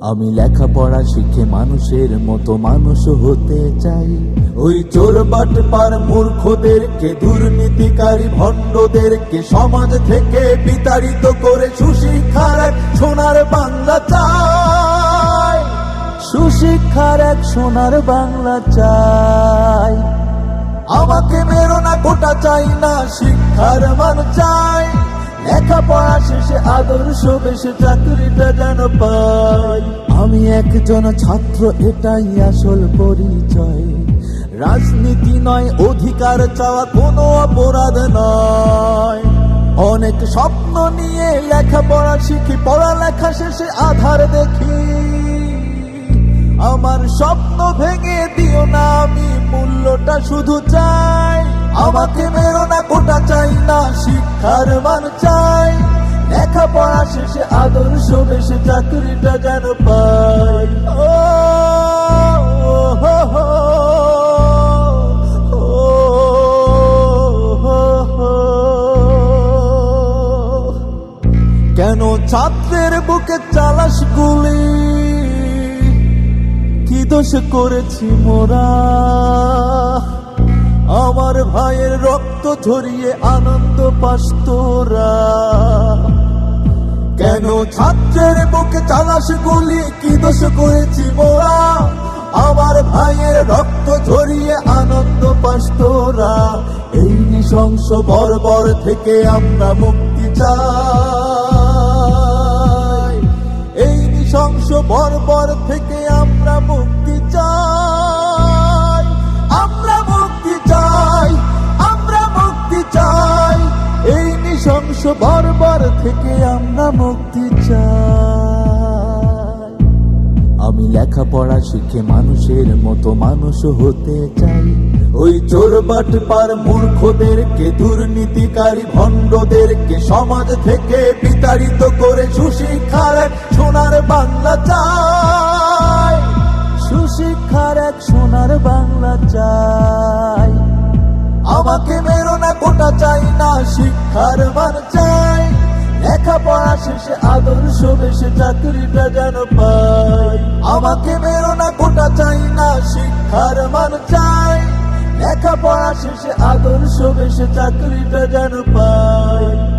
আমি লেখাপড়া শিখে মানুষের মতো মানুষ হতে চাই। ওই চোর বাটপার মূর্খদেরকে, দুর্নীতিকারী ভণ্ডদেরকে সমাজ থেকে বিতাড়িত করে সুশিক্ষার এক সোনার বাংলা চাই। সুশিক্ষার এক সোনার বাংলা চাই। আমাকে মেরো না, কোটা চাই না, শিক্ষার মান চাই। লেখাপড়া শেষে আদর্শ বেশে চাকরিটা যেন পাই। আমি একজন ছাত্র, এটাই আসল পরিচয়। রাজনীতি নয়, অধিকার চাওয়া কোনো অপরাধ নয়। অনেক স্বপ্ন নিয়ে লেখাপড়া শিখি, পড়ালেখা শেষে আধার দেখি। আমার স্বপ্ন ভেঙে দিও না, আমি মূল্যটা শুধু চাই। আমাকে মেরো না, কোটা চাই না, শিক্ষার মান চাই। লেখাপড়া শেষে আদর্শ বেশে চাকরিটা যেন পাই। কেন ছাত্রের বুকে চালাস গুলি? কি দোষ করেছি মোরা? আমার ভাইয়ের রক্ত ঝরিয়ে আনন্দ পাস তোরা। কেন ছাত্রের বুকে চালাস গুলি? কি দোষ করেছি মোরা? আমার ভাইয়ের রক্ত ঝরিয়ে আনন্দ পাস তোরা। এই নৃশংস বর্বর থেকে আমরা মুক্তি চাই। এই নৃশংস বর্বর থেকে আমরা মুক্তি চাই। আমরা মুক্তি চাই, আমরা মুক্তি চাই। এই নৃশংস বর্বর থেকে আমরা মুক্তি চাই। আমি লেখাপড়া শিখে মানুষের মতো মানুষ হতে চাই। ওই চোর বাটপার মূর্খদেরকে, দুর্নীতিকারী ভণ্ডদেরকে সমাজ থেকে বিতাড়িত করে সুশিক্ষার এক সোনার বাংলা চাই। সুশিক্ষার এক সোনার বাংলা চাই। আমাকে মেরো না, কোটা চাই না, শিক্ষার মান চাই। লেখাপড়া শেষে আদর্শ বেশে চাকরিটা যেন পাই। আমাকে মেরো না, কোটা চাই না, শিক্ষার মান চাই। লেখাপড়া শেষে আদর্শ বেশে চাকরিটা যেন পাই।